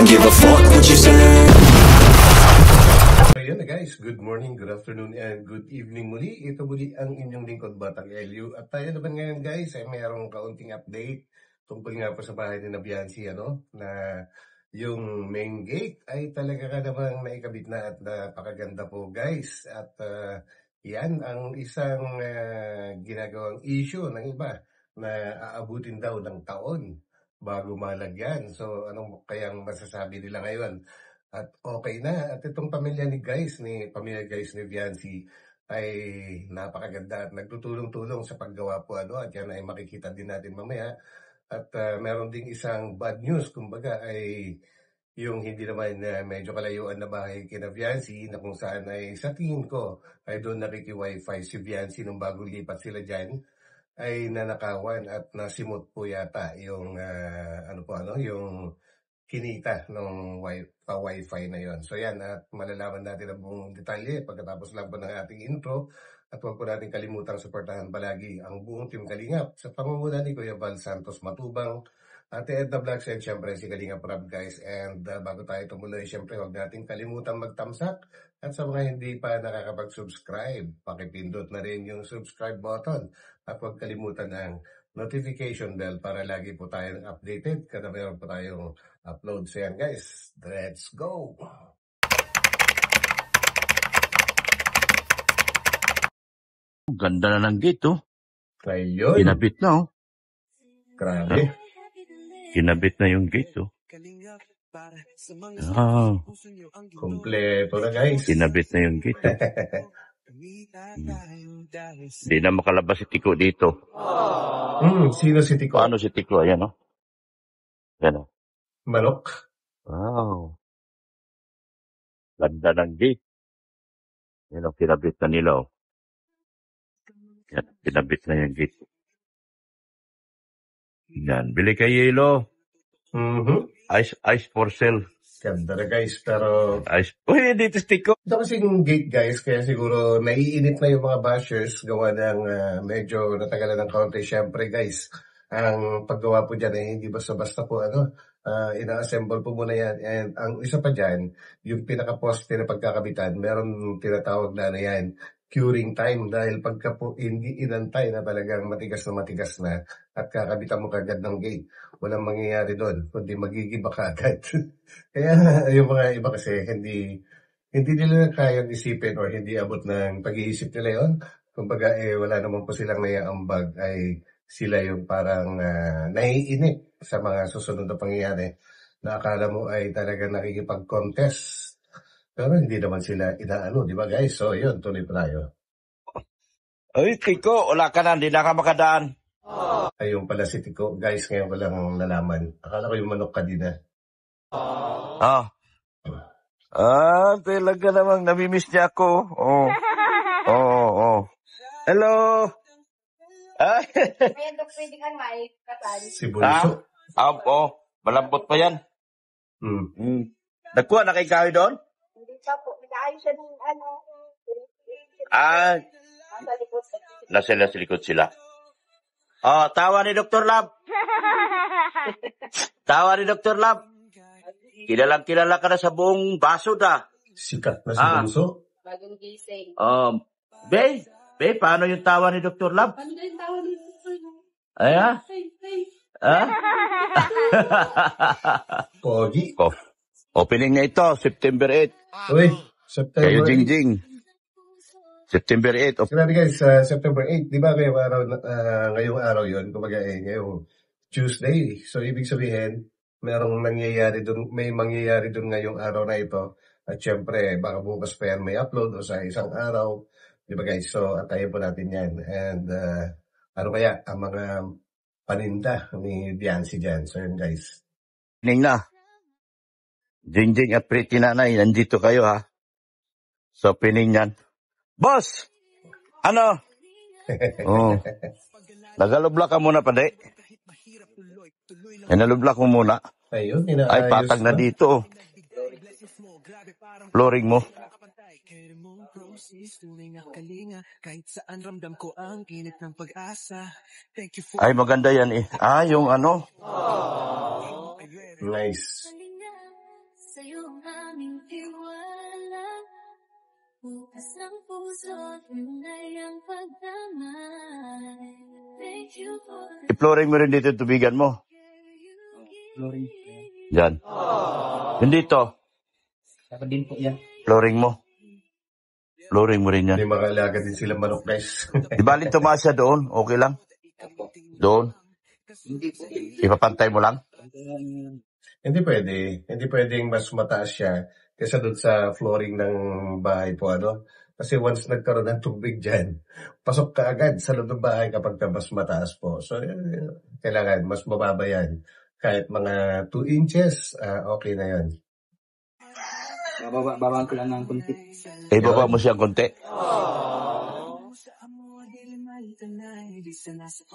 don't give a fuck what you say. Ayan na guys, good morning, good afternoon, and good evening muli. Ito muli ang inyong lingkod Batang Elio. At tayo naman ngayon guys, ay mayroong kaunting update tungkol nga po sa bahay ni Biancy, na yung main gate ay talaga ka namang naikabit na at napakaganda po guys. At yan ang isang ginagawang issue ng iba na aabutin daw ng taon bago malagyan. So anong kayang masasabi nila ngayon? At okay na. At itong pamilya ni Biancy ay napakaganda at nagtutulong-tulong sa paggawa po at yan ay makikita din natin mamaya. At meron ding isang bad news, kumbaga ay yung hindi naman medyo kalayuan na bahay kina Biancy na kung saan ay sa tingin ko ay doon nakiki-wifi si Biancy nung bagong lipat sila dyan ay nanakawan at nasimot po yata yung yung kinita ng wifi na yon. So yan, at malalaman natin ang buong detalye pagkatapos lang po ng ating intro. At huwag po natin kalimutang suportahan palagi ang buong Team Kalingap sa pangunguna ni Kuya Val Santos Matubang, Ate Edna Vlogs, and syempre si Kalingap Rob guys. And bago tayo tumuloy, syempre huwag natin kalimutang magtamsak. At sa mga hindi pa nakakapag-subscribe, pakipindot na rin yung subscribe button. At huwag kalimutan ang notification bell para lagi po tayong updated kada mayroon po tayong upload. So yan guys, let's go! Ganda na ng gate, oh. Ayun, Kinabit na, oh. grabe. Kinabit na yung gate, oh. Ah, Kompleto na guys. kinabit na yung gate, oh. Hindi na makalabas si Tiko dito. Sino si Tiko? Paano si Tiko? Ayan, oh. Ayan, oh. Manok? Wow. Ganda ng gate. Ayan, oh. Kinabit na nila, oh. Yan, kinabit na yung gate. Yan, bili kay Yelo. Ice for sale. Ganda na guys, pero Ice. Uy, dito si Tiko. ito kasing gate guys, kaya siguro naiinit na yung mga bashers gawa ng medyo natagalan ng konti. Syempre guys, ang paggawa po dyan ay hindi basta-basta po ina-assemble po muna yan. And ang isa pa dyan, yung pinaka-poste na pagkakabitan, meron tinatawag na yan, curing time, dahil pagka po hindi inantay na talagang matigas na at kakabitan mo kagad ng gate, walang mangyayari doon, kundi magigiba ka agad. Kaya yung mga iba kasi hindi nila kayang isipin or hindi abot ng pag-iisip nila yon. Kumbaga wala naman po silang naiambag, ay sila yung parang naiinip sa mga susunod na pangyayari na akala mo ay talagang nakikipag-contest. Pero hindi naman sila inaano, di ba guys? So yun, tuloy pa tayo. Uy, Tiko, wala ka na. Hindi na ka makadaan. Ayun pala si Tiko. Guys, ngayon ko lang nalaman. Akala ko yung manok kanina. Ah. Talaga namang namimiss niya ako. Oh. Oh. Hello. Ay. May dok pwede kang maikatan. Si Bunso. Oh. Malambot pa yan. Nagkuha na kay Kahoy doon? Hindi pa po. Pinaayos siya ng Nasa likod. Nasa likod sila. Oh, tawa ni Dr. Lab. Tawa ni Dr. Lab. Kilala ka na sa buong baso da. Sikat na si Bunso. Bagong gising. Be, paano yung tawa ni Dr. Lab? Ano na yung tawa ni Dr. Lab? Ay, Pogi. Opening na ito, September 8. Uy, Kayo, September 8. Jingjing. September 8. Grabe guys, September 8. Di ba ngayong araw yun? Kumbaga ngayong Tuesday. So ibig sabihin, may mangyayari dun ngayong araw na ito. At syempre, baka bukas pa yan may upload o sa isang araw. Di ba guys? So atayin po natin yan. And ano kaya ang mga paninda ni Biancy dyan? So yun guys. Opening na. Jingjing at Pretty Nanay, nandito kayo ha. Sa opening yan. Boss! Ano? Oh. Nagalubla ka muna pa, de. Nalubla ko muna. Ayun, Ay, patag na dito. Flooring mo. Ay, maganda yan eh. Yung ano. Nice. I-flooring mo rin dito yung tubigan mo. Flooring. Diyan. Hindi to. Saka din po yan. Flooring mo. Flooring mo rin yan. May mga alaga din silang manok, guys. Di bali tumaas siya doon. Okay lang. Doon. Hindi po. Ipapantay mo lang. Hindi pwede. Hindi pwedeng mas mataas siya kaysa doon sa flooring ng bahay po, ano? Kasi once nagkaroon ng tubig dyan, pasok ka agad sa loob ng bahay kapag ka mas mataas po. So, kailangan mas mababa yan. Kahit mga 2 inches, okay na yan. Babaan ko lang ng kunti. Ibaba mo siya konti.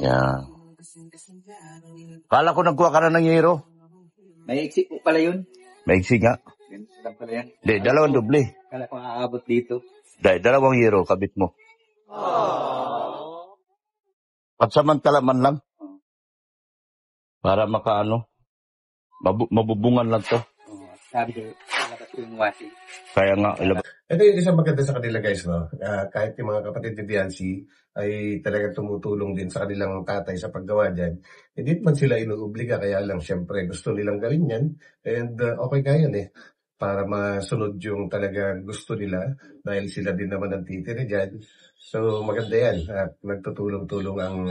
Yan. Kala ko nagkuha ka na ng yero. May exit po pala yun. Maiksi nga. Ganun lang pala yan. Di, dalawang doble. Kala ko aabot dito. Dahil dalawang euro, kabit mo. Pansamantala man lang. Para makaano. Mabubungan lang to. Sabi ko, labas ko yung washing. Kaya nga, ilabas. Ito yung isang maganda sa kanila, guys, no? Kahit yung mga kapatid ni Biancy ay talagang tumutulong din sa kanilang tatay sa paggawa dyan. Hindi man sila inuobliga, kaya lang syempre gusto nilang gawin yan. And okay nga yun eh. Para masunod yung talaga gusto nila dahil sila din naman ang titiri dyan. So maganda yan. At nagtutulong-tulong ang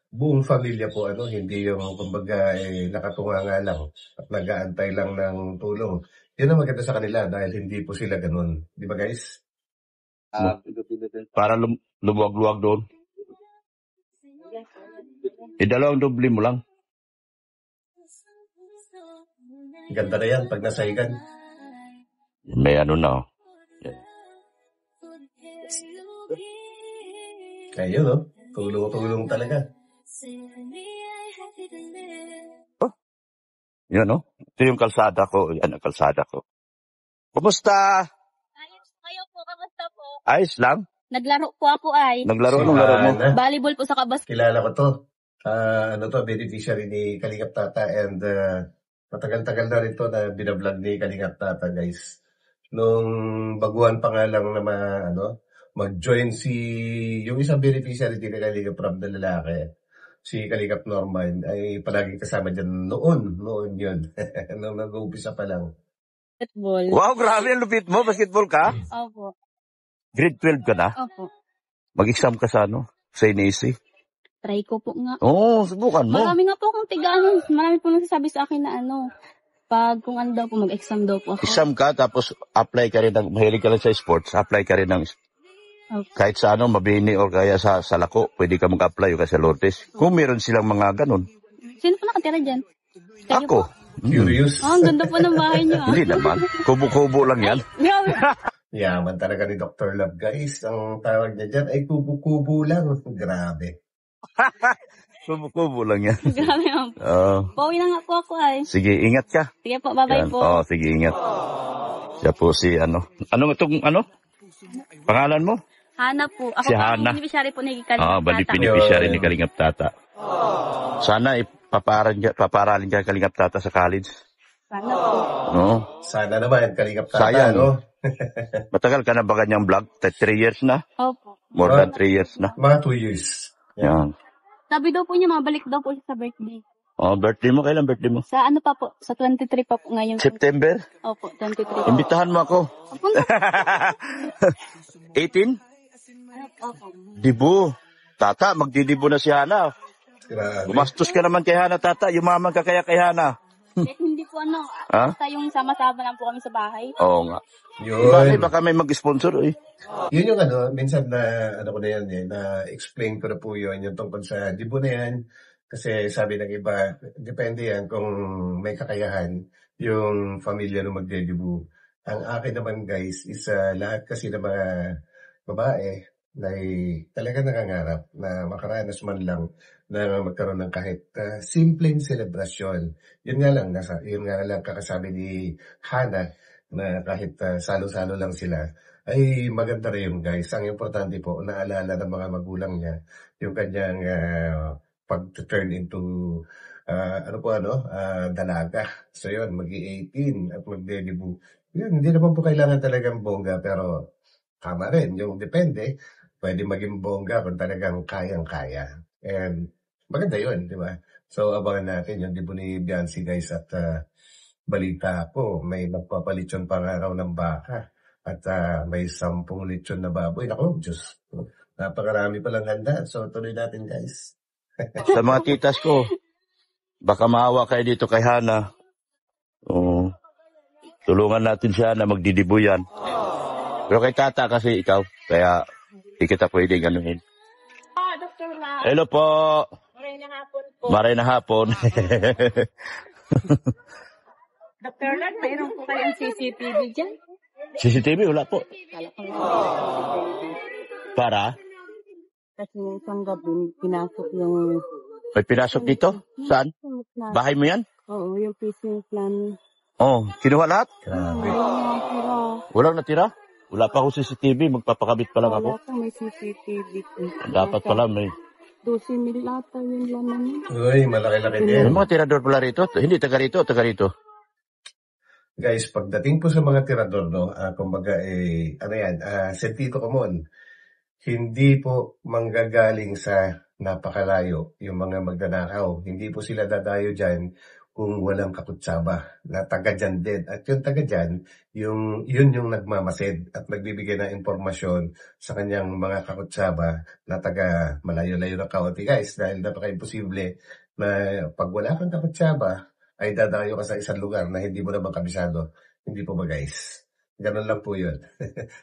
buong pamilya po, ano, hindi yung kumbaga nakatunga nga lang at nag-aantay lang ng tulong. Yun ang maganda sa kanila dahil hindi po sila ganun. Di ba, guys? Para lumuwag-luwag doon. Dalawang doble mo lang. Ganda na yan pag nasahigan. May ano na. Oh. Ayun, no? Tulong-tulong talaga. Yan, no? Ito yung kalsada ko. Yan ang kalsada ko. Kumusta? Ayos kayo po, kamusta po? Ayos lang? Naglaro po ako ay. Naglaro nung laro mo. Volleyball po sa kabas. Kilala ko to. Ano to, beneficiary ni Kalingap Tata and matagal-tagal na rin to na binablog ni Kalingap Tata, guys. Nung baguhan pa nga lang na mag-join yung isang beneficiary ni Kalingap Rob na lalaki, si Kalingap Norman, ay palagi kasama dyan noon yun. Nung nag-uumpisa pa lang. Basketball. Wow, grabe ang lupit mo. Basketball ka? Opo. Grade 12 ka na? Opo. Mag-exam ka sa ano? Sa NAC? Try ko po nga. Oo, subukan mo. Marami nga po akong tigaan. Marami po nagsasabi sa akin na pag kung ano daw po, mag-exam daw po ako. Exam ka, tapos apply ka rin, mahilig ka lang sa sports, apply ka rin ng, kahit sa mabini o kaya sa Lako, pwede ka mag-apply o kaya sa Lourdes. Kung meron silang mga ganun. Sino po nakatira dyan? Kayo Ako. po? Curious. Ang ganda po ng bahay niyo. Hindi naman. Kubo-kubo lang yan. Grabe. Yaman talaga ni Dr. Love, guys. Ang tawag niya dyan ay kubo-kubo lang. Grabe. Kubo-kubo lang yan. Grabe ang. Pauwi na nga po ako ay. Sige, ingat ka. Sige po, bye-bye Yan. po. Sige, ingat. Siya po si Pangalan mo? Hana po. Ako Si po Hana. ang beneficiary po ni Kalingap Bali Tata. beneficiary ni Kalingap Tata. Sana paparalin ka Kalingap Tata sa college. Sana po. No? Sana naman, Kalingap Tata, Sayang. no? Matagal ka na ba kanyang vlog? 3 years na? Opo. More than 3 years na. Mga 2 years. Yan. Sabi daw po niya, mabalik daw po siya sa birthday. Birthday mo? Kailan birthday mo? Sa ano pa po? Sa 23 pa po ngayon. September? Opo, 23. Imbitahan mo ako. Punta. 18? Opo. Dibu. Tata, magdidibo na si Hana. Grabe. Gumastos ka naman kay Hana, Tata. Yumaman ka kaya kay Hana. Hindi po basta yung sama-sama lang po kami sa bahay. Oo nga. Yun. Baka may mag-sponsor eh. Yun yung minsan na, ko na yan na-explain ko na po yun, yung tungkol sa dibo na yan. Kasi sabi ng iba, depende yan kung may kakayahan yung pamilya na magdedibo. Ang akin naman, guys, is lahat kasi ng mga babae na talaga nangangarap na makaranas man lang na magkaroon ng kahit simpleng selebrasyon. Yun nga lang kakasabi ni Hana na kahit salo-salo lang sila, ay maganda rin yun, guys. Ang importante po, naalala ng mga magulang niya yung kanyang pag-turn into dalaga. So yun, mag-18 at magdedibo. Yun, hindi naman po kailangan talagang bongga, pero tama rin. Yung depende, pwede maging bongga kung talagang kayang-kaya. And maganda yun, di ba? So, abangan natin yung debut ni Biancy, guys. At balita ko, may magpapalitsyon pa nga raw ng baka. At may 10 litsyon na baboy. Naku, Diyos. Napakarami palang handa. So, tuloy natin, guys. Sa mga titas ko, baka maawa kayo dito kay Hana. Tulungan natin siya na magdidibuyan. Pero kay Tata kasi ikaw, kaya hindi kita pwede ganuhin. Dr. Ma. Hello po. Maray na hapon po. Maray na hapon. Dr. Lad, mayroon po kayong CCTV dyan? CCTV, wala po. Kala ko Para? kasi isang gabi, pinasok yung May pinasok dito? Saan? plan. Bahay mo yan? Oo, yung fishing plan. Oh, kinuha lahat? Grabe. Walang natira? Wala pa ako CCTV, magpapakabit pa lang ako. Wala pa may CCTV. Dapat pala may... 12 mil ata yung laman. Uy, malaki-laki din. May mga tirador pala rito? Hindi, taga rito, taga rito. Guys, pagdating po sa mga tirador, no, kumbaga, ano yan, sentido common, hindi po manggagaling sa napakalayo yung mga magnanakaw. Hindi po sila dadayo dyan kung walang kakutsaba na taga dyan din. At yung taga dyan, yun yung nagmamasid at nagbibigay ng impormasyon sa kanyang mga kakutsaba na taga malayo-layo na kaunti. Guys, dahil napaka-imposible na pag wala kang kakutsaba, ay dadayo ka sa isang lugar na hindi mo naman kabisado. Hindi po ba, guys? Ganun lang po yun.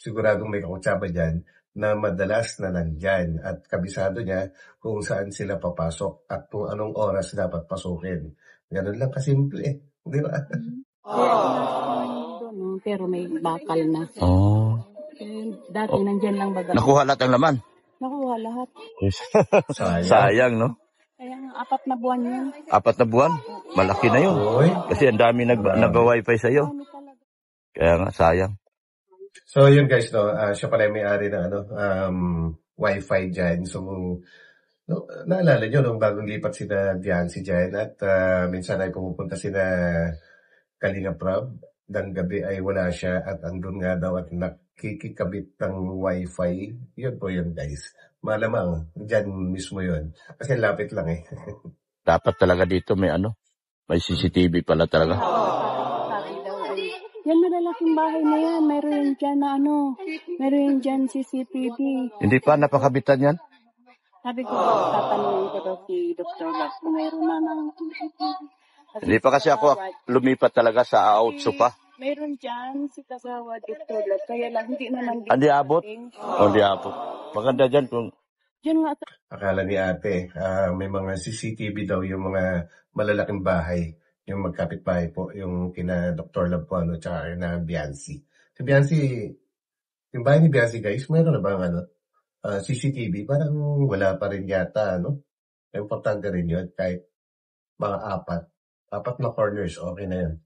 Siguradong may kakutsaba dyan na madalas na nandyan at kabisado niya kung saan sila papasok at kung anong oras dapat pasukin. Ganun lang kasimple. Di ba? Pero may bakal na. Oh. Dati nandyan lang baga. Nakuha lahat ang laman. Nakuha lahat. Sayang, no? Kaya nga, 4 na buwan yun. 4 na buwan? Malaki na yun. Oy. Kasi ang dami nag-wifi sa'yo. Ano talaga? Kaya nga, sayang. So yun guys, no, siya pala yung may-ari ng Wi-Fi dyan. So, no, naalala nyo nung bagong lipat sina Biancy dyan at minsan ay pumupunta sina Kalinga Prab. Dang gabi ay wala siya at andun nga daw at nakikikabit ng Wi-Fi. Yun po yun guys. Malamang, dyan mismo yun. Kasi lapit lang eh. Dapat talaga dito may may CCTV pala talaga. Sabi daw ay, yan malalaking bahay na yan. Meron dyan na meron dyan CCTV. Hindi pa napakabitan yan? Sabi ko, tatanungin ko daw si Dr. Lab kung meron na ng CCTV. Hindi pa kasi ako lumipat talaga sa Aotso pa. Meron dyan si Kagawa Dr. Lab. Kaya lang, hindi naman Hindi abot? Hindi abot. Maganda dyan kung... Diyan nga Akala ni ate, may mga CCTV daw yung mga malalaking bahay. Yung magkapit-bahay po, yung kina Dr. Lapuano tsaka kina Biancy. Si Biancy, yung bahay ni Biancy guys, mayroon na bang CCTV? Parang wala pa rin yata, Importante rin yun, kahit mga 4 na corners, okay na yun.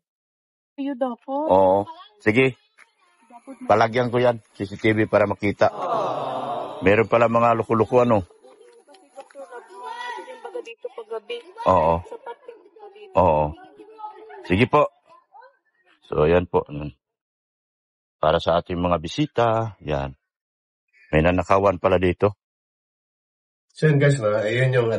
kayo daw po. Oo. Sige, palagyan ko yan. CCTV para makita. Meron pala mga luko-luko Kasi Dr. Lab, yung baga dito paggabi. Oo. Sa pating dito. Oo. Sige po. So, yan po. Para sa ating mga bisita, yan. May nanakawan pala dito. So yun guys, ayun yung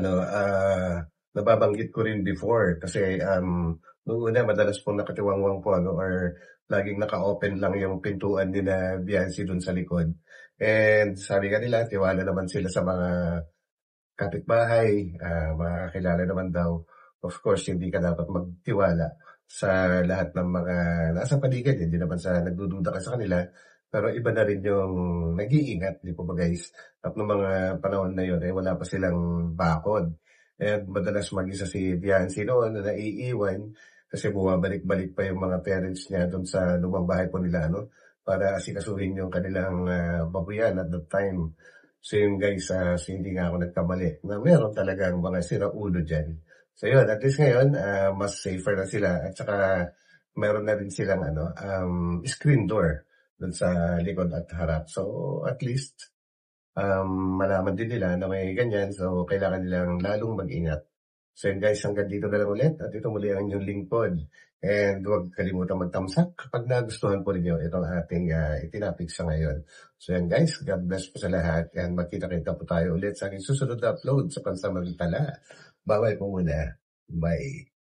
nababanggit ko rin before kasi noong una madalas pong nakatiwangwang po or laging naka-open lang yung pintuan din na Biancy dun sa likod. And sabi nga nila, tiwala naman sila sa mga kapitbahay, mga kakilala naman daw. Of course, hindi ka dapat magtiwala sa lahat ng mga nasa paligid. Hindi naman sa nagdududa ka sa kanila. Pero iba na rin yung nag-iingat, di po ba guys? At noong mga panahon na yun, wala pa silang bakod. And madalas mag-isa si Biancy noon na naiiwan kasi bumabalik-balik pa yung mga parents niya doon sa lumang bahay po nila, para asikasuhin yung kanilang babuyan at that time. So yun guys, hindi nga ako nagkamali na meron talagang mga siraulo dyan. So yun, at least ngayon, mas safer na sila at saka meron na rin silang screen door dun sa likod at harap. So at least, malaman din nila na may ganyan. So kailangan nilang lalong mag-ingat. So yun guys, hanggang dito na lang ulit. At ito muli ang inyong lingkod. And huwag kalimutan mag-thumbs up kapag nagustuhan po ninyo itong ating itinapik sa ngayon. So yan guys, God bless po sa lahat. And magkita-kita po tayo ulit sa aking susunod na upload sa Pansamantala. Bye-bye po muna. Bye.